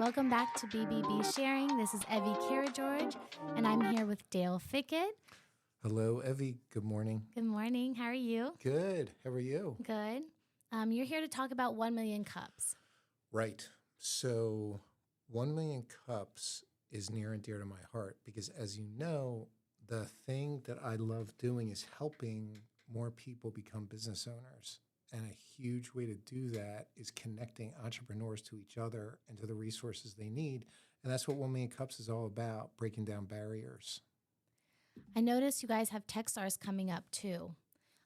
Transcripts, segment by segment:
Welcome back to BBB Sharing. This is Evie Kara-George, and I'm here with Dale Fickett. Hello, Evie. Good morning. Good morning. How are you? Good. How are you? Good. You're here to talk about 1 million cups. Right. So 1 million cups is near and dear to my heart because, as you know, the thing that I love doing is helping more people become business owners. And a huge way to do that is connecting entrepreneurs to each other and to the resources they need. And that's what 1 million cups is all about, breaking down barriers. I noticed you guys have Techstars coming up too.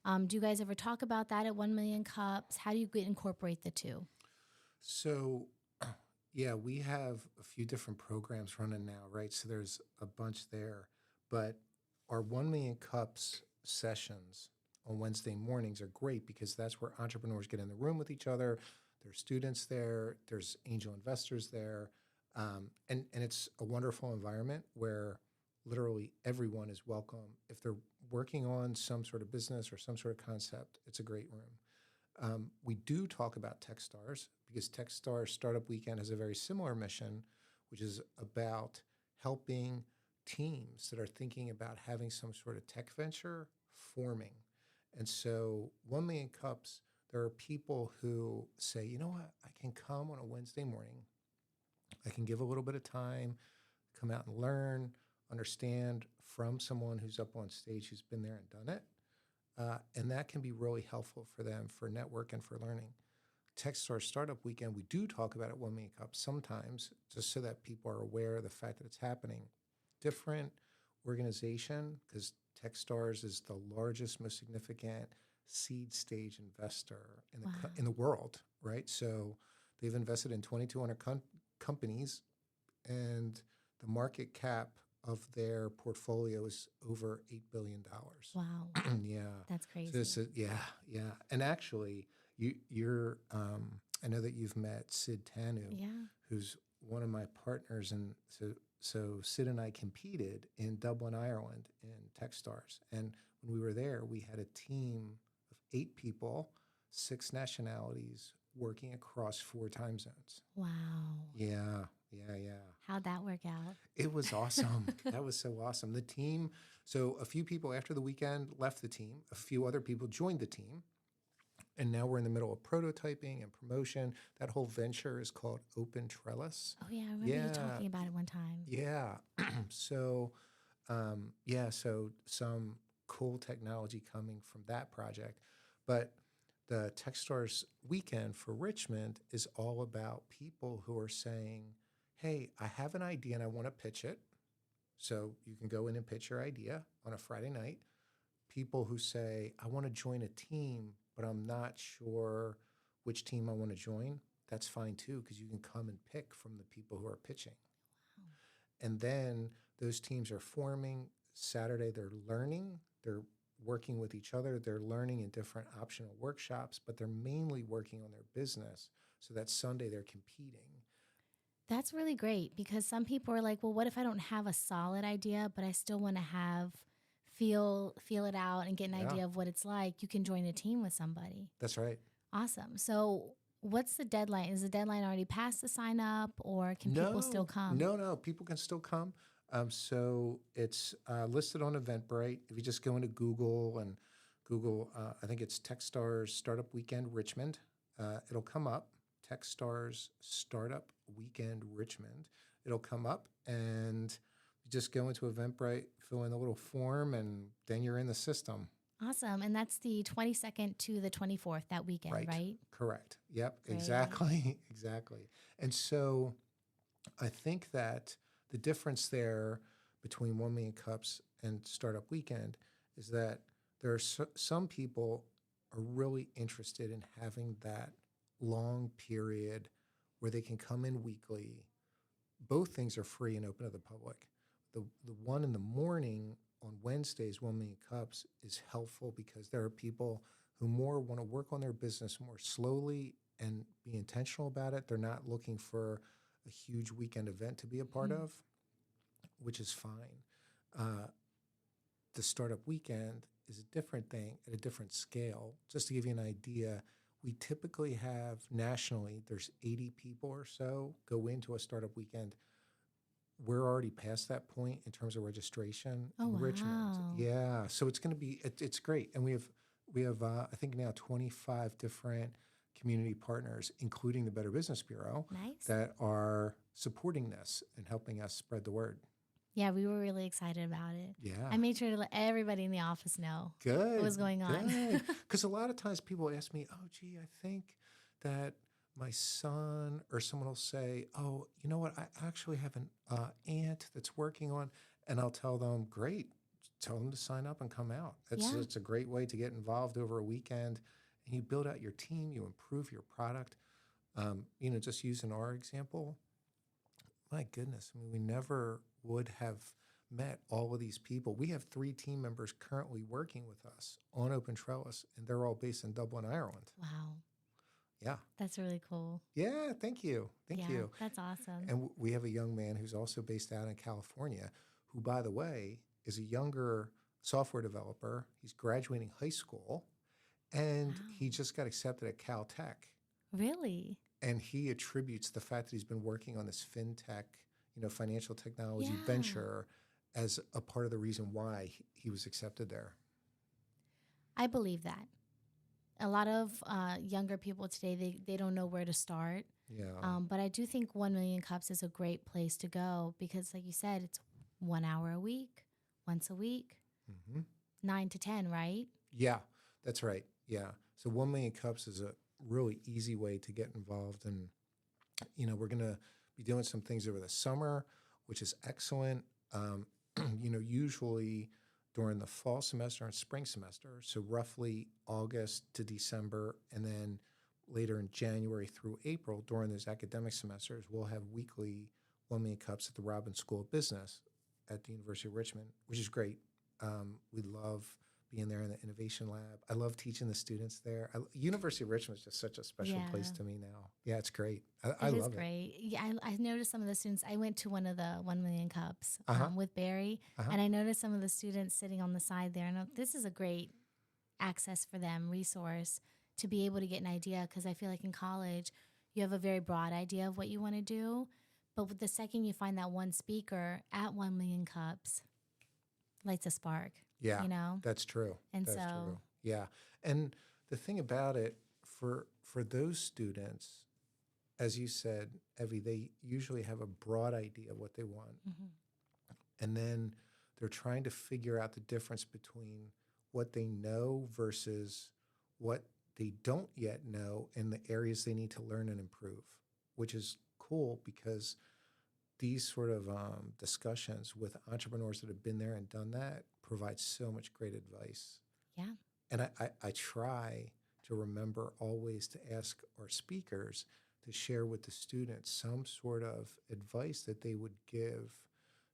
Do you guys ever talk about that at 1 million cups? How do you incorporate the two? So, yeah, we have a few different programs running now, right? So there's a bunch there. But our 1 million cups sessions on Wednesday mornings are great because that's where entrepreneurs get in the room with each other. There's students there. There's angel investors there. And it's a wonderful environment where literally everyone is welcome. If they're working on some sort of business or some sort of concept, it's a great room. We do talk about Techstars because Techstars Startup Weekend has a very similar mission, which is about helping teams that are thinking about having some sort of tech venture forming. And so 1 million cups, there are people who say, you know what, I can come on a Wednesday morning. I can give a little bit of time, come out and learn, understand from someone who's up on stage who's been there and done it. And that can be really helpful for them for network and for learning. Techstars Startup Weekend, we do talk about it 1 million cups sometimes, just so that people are aware of the fact that it's happening. Different organization, because Techstars is the largest, most significant seed stage investor in the world, right? So they've invested in 2,200 companies, and the market cap of their portfolio is over $8 billion. Wow. Yeah. That's crazy. So yeah. And actually, you're I know that you've met Sid Tanu, who's one of my partners, and so Sid and I competed in Dublin, Ireland in Techstars. And when we were there, we had a team of 8 people, 6 nationalities, working across 4 time zones. Wow. Yeah. How'd that work out? It was awesome. That was so awesome. The team, so a few people after the weekend left the team. A few other people joined the team. And now we're in the middle of prototyping and promotion. That whole venture is called Open Trellis. Oh, yeah. I remember you talking about it one time. Yeah. So some cool technology coming from that project. But the Techstars weekend for Richmond is all about people who are saying, hey, I have an idea and I want to pitch it. So you can go in and pitch your idea on a Friday night. People who say, I want to join a team, but I'm not sure which team I want to join. That's fine too, because you can come and pick from the people who are pitching. Wow. And then those teams are forming. Saturday, they're learning. They're working with each other. They're learning in different optional workshops, but they're mainly working on their business. So that Sunday, they're competing. That's really great because some people are like, well, what if I don't have a solid idea, but I still want to feel it out and get an idea of what it's like? You can join a team with somebody. That's right. Awesome. So what's the deadline? Is the deadline already past to sign up, or can people still come? No. People can still come. So it's listed on Eventbrite. If you just go into Google, I think it's Techstars Startup Weekend Richmond, it'll come up. Techstars Startup Weekend Richmond. It'll come up, and you just go into Eventbrite, fill in a little form, and then you're in the system. Awesome. And that's the 22nd to the 24th, that weekend, right? Correct. Yep, Great. Exactly. And so I think that the difference there between 1 million cups and Startup Weekend is that there are some people are really interested in having that long period where they can come in weekly. Both things are free and open to the public. The one in the morning on Wednesdays, 1 million cups, is helpful because there are people who more want to work on their business more slowly and be intentional about it. They're not looking for a huge weekend event to be a part of, which is fine. The Startup Weekend is a different thing at a different scale. Just to give you an idea, we typically have nationally, there's 80 people or so go into a startup weekend. We're already past that point in terms of registration Oh, in Richmond. wow. Yeah, so it's going to be it's great, and we have I think now 25 different community partners, including the Better Business Bureau, Nice. that are supporting this and helping us spread the word. Yeah, we were really excited about it. Yeah, I made sure to let everybody in the office know what good, was going on. good. Because a lot of times people ask me, "Oh, gee, I think that my son," or someone will say, "Oh, you know what? I actually have an aunt that's working on," and I'll tell them, "Great, tell them to sign up and come out." Yeah. It's a great way to get involved over a weekend, and you build out your team, you improve your product. Just using our example, my goodness, I mean, we never would have met all of these people. We have 3 team members currently working with us on Open Trellis, and they're all based in Dublin, Ireland. Wow. Yeah. That's really cool. Yeah. Thank you. Thank Yeah, you. that's awesome. And we have a young man who's also based out in California, who, by the way, is a younger software developer. He's graduating high school, and he Wow. just got accepted at Caltech. Really? And he attributes the fact that he's been working on this fintech, financial technology Yeah. venture as a part of the reason why he was accepted there. I believe that. A lot of younger people today, they don't know where to start. Yeah. But I do think 1 Million Cups is a great place to go because, like you said, it's 1 hour a week, once a week, hmm 9 to 10, right? Yeah, that's right. Yeah. So 1 million cups is a really easy way to get involved. And, we're going to be doing some things over the summer, which is excellent. Usually during the fall semester and spring semester, so roughly August to December, and then later in January through April during those academic semesters, we'll have weekly 1 million cups at the Robbins School of Business at the University of Richmond, which is great. We love being there in the innovation lab. I love teaching the students there. University of Richmond is just such a special place Yeah, to me now. Yeah, it's great. I it is love it. great. Yeah, I noticed some of the students. I went to one of the 1 Million Cups Uh huh. with Barry, Uh huh. and I noticed some of the students sitting on the side there. And this is a great access for them, resource to be able to get an idea. Because I feel like in college, you have a very broad idea of what you want to do. But with the second you find that one speaker at 1 Million Cups, lights a spark, Yeah, you know? that's true. And That's so, true. Yeah, and the thing about it for those students, as you said, Evie, they usually have a broad idea of what they want, mhm, and then they're trying to figure out the difference between what they know versus what they don't yet know and the areas they need to learn and improve, which is cool because these sort of discussions with entrepreneurs that have been there and done that provide so much great advice. yeah, And I try to remember always to ask our speakers to share with the students some sort of advice that they would give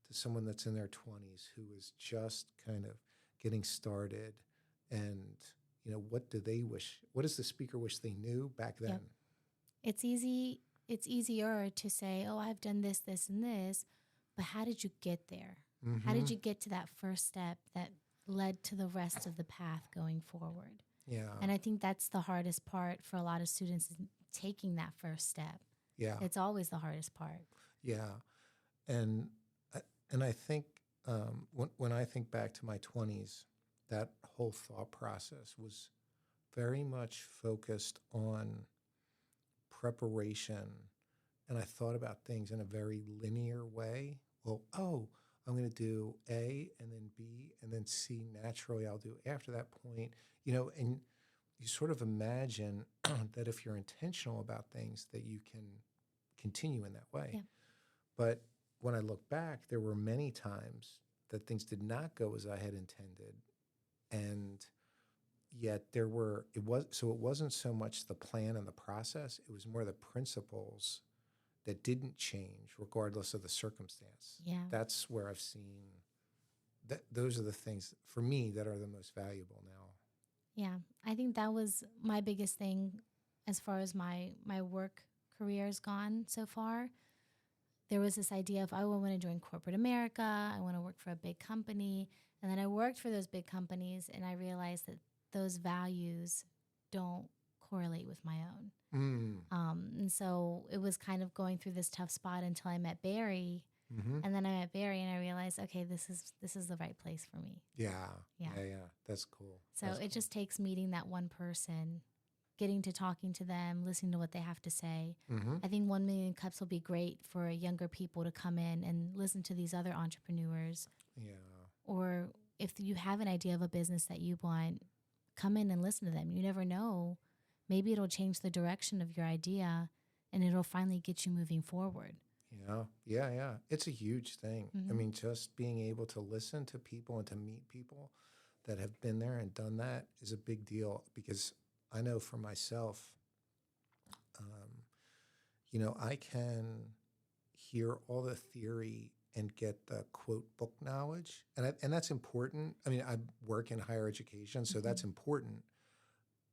to someone that's in their 20s who is just kind of getting started. And, what does the speaker wish they knew back then? yep. It's easy. It's easier to say, "Oh, I've done this, this, and this," but how did you get there? How Mm-hmm. did you get to that first step that led to the rest of the path going forward? Yeah. And I think that's the hardest part for a lot of students is taking that first step. Yeah. It's always the hardest part. Yeah. And and I think when I think back to my 20s, that whole thought process was very much focused on preparation, and I thought about things in a very linear way. Well, I'm going to do A and then B and then C. Naturally, I'll do after that point. And you sort of imagine that if you're intentional about things, that you can continue in that way. Yeah. But when I look back, there were many times that things did not go as I had intended. And yet it wasn't so much the plan and the process, it was more the principles that didn't change regardless of the circumstance. Yeah. That's where I've seen that those are the things for me that are the most valuable now. Yeah. I think that was my biggest thing as far as my work career has gone so far. There was this idea of I want to join corporate America. I want to work for a big company. And then I worked for those big companies and I realized that those values don't correlate with my own. Mm. And so it was kind of going through this tough spot until I met Barry. Mm-hmm. And then I met Barry and I realized, okay, this is the right place for me. Yeah. Yeah. Yeah. Yeah. That's cool. So That's it cool. just takes meeting that one person, getting to talking to them, listening to what they have to say. Mm-hmm. I think 1 Million Cups will be great for younger people to come in and listen to these other entrepreneurs. Yeah. Or if you have an idea of a business that you want, come in and listen to them. You never know. Maybe it'll change the direction of your idea and it'll finally get you moving forward. Yeah. Yeah. Yeah. It's a huge thing. I Mm-hmm. mean, just being able to listen to people and to meet people that have been there and done that is a big deal because I know for myself, um, I can hear all the theory and get the quote book knowledge, and that's important. I mean, I work in higher education, so that's Mm-hmm. important.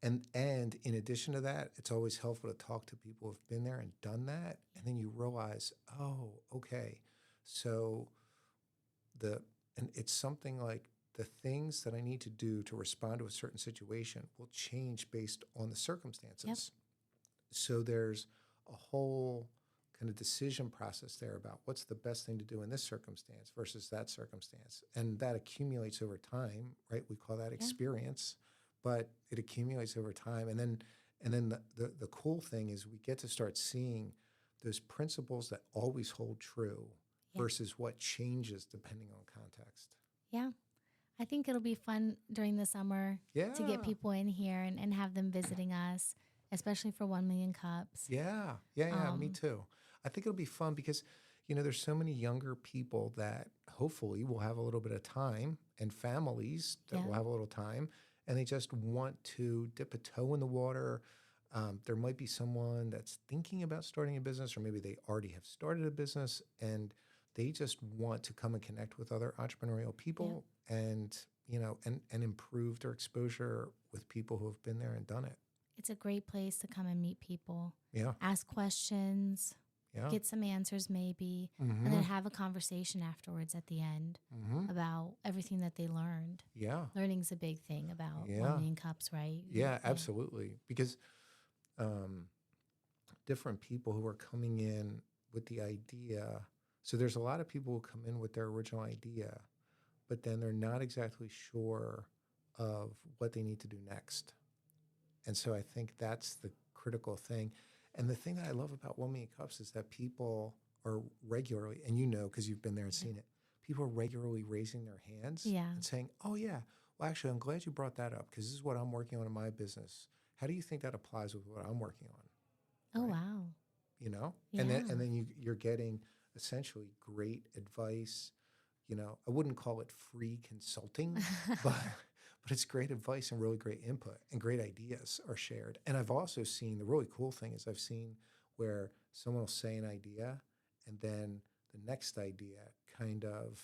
And in addition to that, it's always helpful to talk to people who've been there and done that, and then you realize, oh, okay, so the and it's something like the things that I need to do to respond to a certain situation will change based on the circumstances. Yep. So there's a whole kind of decision process there about what's the best thing to do in this circumstance versus that circumstance. And that accumulates over time, right? We call that Yeah. experience, but it accumulates over time. And then the cool thing is we get to start seeing those principles that always hold true Yeah. versus what changes depending on context. Yeah. I think it'll be fun during the summer to get Yeah. people in here and have them visiting us, especially for 1 Million Cups. Yeah. Yeah. Yeah. Me Um, too. I think it'll be fun because, there's so many younger people that hopefully will have a little bit of time and families that Yeah. will have a little time and they just want to dip a toe in the water. There might be someone that's thinking about starting a business, or maybe they already have started a business and they just want to come and connect with other entrepreneurial people and, and improve their exposure with people who have been there and done it. It's a great place to come and meet people, Yeah. ask questions, Yeah. get some answers maybe, Mm-hmm. and then have a conversation afterwards at the end Mm-hmm. about everything that they learned. Yeah. Learning's a big thing about 1 Yeah. Million Cups, right? Yeah, absolutely. Because um, different people who are coming in with the idea. So there's a lot of people who come in with their original idea, but then they're not exactly sure of what they need to do next. And so I think that's the critical thing. And the thing that I love about 1 Million Cups is that people are regularly, and because you've been there and seen it, people are regularly raising their hands Yeah. and saying, oh, yeah, well, actually, I'm glad you brought that up because this is what I'm working on in my business. How do you think that applies with what I'm working on? Oh, Right? wow. And Yeah. then you're getting essentially great advice. I wouldn't call it free consulting, but it's great advice and really great input and great ideas are shared. And I've also seen the really cool thing is I've seen where someone will say an idea and then the next idea kind of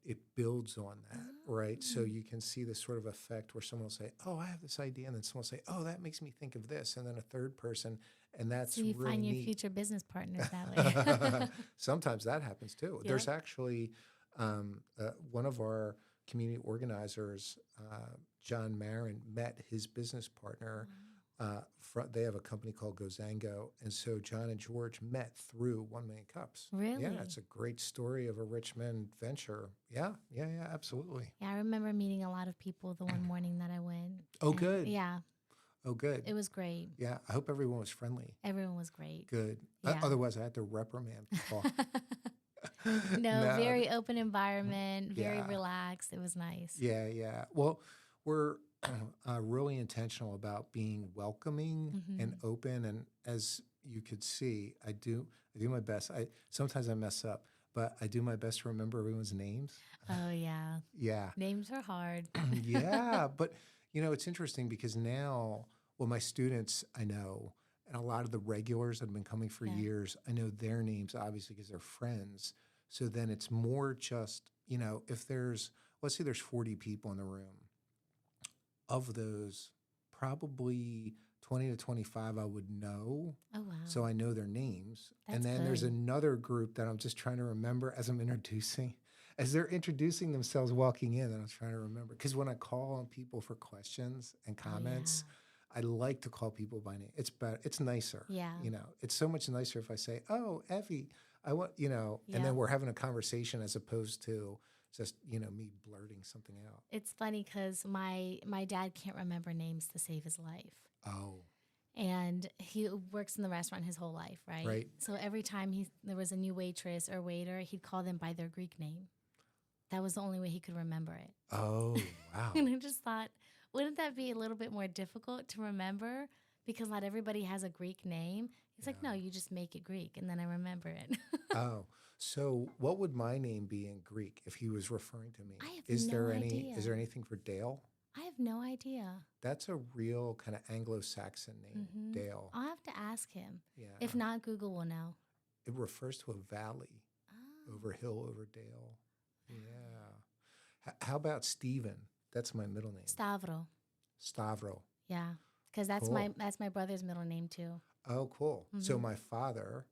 it builds on that, right? So you can see this sort of effect where someone will say, oh, I have this idea. And then someone will say, oh, that makes me think of this. And then a third person, and that's So you really find your neat. future business partners that way. Sometimes that happens too. Yeah. There's actually one of our community organizers, John Marin, met his business partner. They have a company called Gozango. And so John and George met through 1 Million Cups. Really? Yeah, it's a great story of a rich man venture. Yeah, absolutely. Yeah, I remember meeting a lot of people the one morning that I went. Oh, And good. Yeah, Oh, good. it was great. Yeah, I hope everyone was friendly. Everyone was great. Good. Yeah. Otherwise, I had to reprimand people. No, very open environment, very Yeah. relaxed. It was nice. Yeah. Well, we're really intentional about being welcoming and open. And as you could see, I do my best. Sometimes I mess up, but I do my best to remember everyone's names. Oh, yeah. Yeah. Names are hard. Yeah. But, it's interesting because now, well, my students, I know, and a lot of the regulars that have been coming for Yeah. years, I know their names, obviously, because they're friends. So then it's more just, if let's say there's 40 people in the room. Of those, probably 20 to 25 I would know. Oh, wow. So I know their names. That's And then there's good. another group that I'm just trying to remember as they're introducing themselves walking in, that I'm trying to remember. Because when I call on people for questions and Oh, comments, I like to call people by name. It's better. It's nicer. Yeah. It's so much nicer if I say, "Oh, Effie, I want," and Yeah. then we're having a conversation as opposed to just, me blurting something out. It's funny because my dad can't remember names to save his life. Oh, And he works in the restaurant his whole life, right? right. So every time there was a new waitress or waiter, he'd call them by their Greek name. That was the only way he could remember it. Oh, wow. And I just thought, wouldn't that be a little bit more difficult to remember? Because not everybody has a Greek name. He's like, no, you just make it Greek, and then I remember it. Oh, so what would my name be in Greek if he was referring to me? I have Is no there idea. Is there anything for Dale? I have no idea. That's a real kind of Anglo-Saxon name, Dale. I'll have to ask him. Yeah. If not, Google will know. It refers to a valley, Oh. over hill, over dale. Yeah. How about Stephen? That's my middle name. Stavro. Stavro. Yeah, because that's Cool. that's my brother's middle name too. Oh, cool. So my father,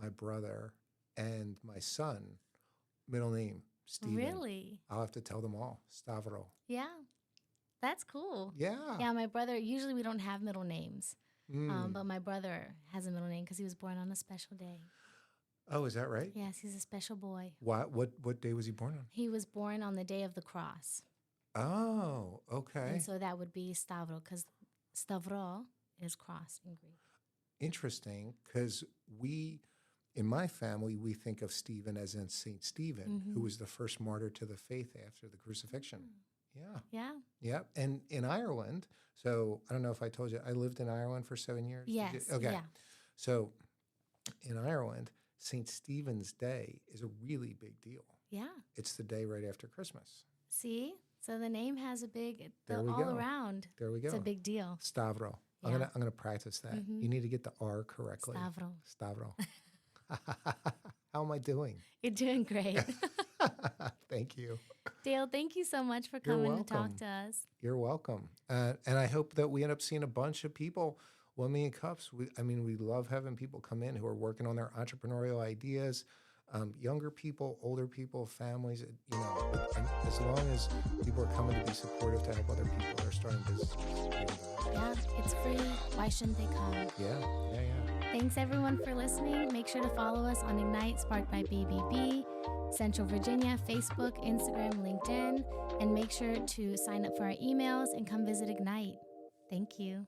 my brother, and my son, middle name, Stephen. Really? I'll have to tell them all. Stavro. Yeah, that's cool. Yeah. Yeah, my brother. Usually we don't have middle names, Mm. but my brother has a middle name because he was born on a special day. Oh, is that right? Yes, he's a special boy. What day was he born on? He was born on the day of the cross, Oh, okay. and so that would be Stavro because Stavro is cross in Greek. Interesting, because in my family, we think of Stephen as in Saint Stephen, who was the first martyr to the faith after the crucifixion. Yeah. Yeah. Yeah. And in Ireland, so I don't know if I told you, I lived in Ireland for 7 years. Did you- Yes. Okay. Yeah. So in Ireland, St. Stephen's Day is a really big deal. Yeah. It's the day right after Christmas. See, so the name has a big There we all go. around. There we go. It's a big deal. Stavro. I'm Yeah. gonna practice that. You need to get the R correctly. Stavro. Stavro. How am I doing? You're doing great. Thank you. Dale, thank you so much for You're coming to talk welcome. to us. You're welcome. And I hope that we end up seeing a bunch of people. 1 Million Cups. We love having people come in who are working on their entrepreneurial ideas. Younger people, older people, families. And as long as people are coming to be supportive to help other people that are starting businesses. Yeah, it's free. Why shouldn't they come? Yeah. Thanks everyone for listening. Make sure to follow us on Ignite Sparked by BBB, Central Virginia, Facebook, Instagram, LinkedIn, and make sure to sign up for our emails and come visit Ignite. Thank you.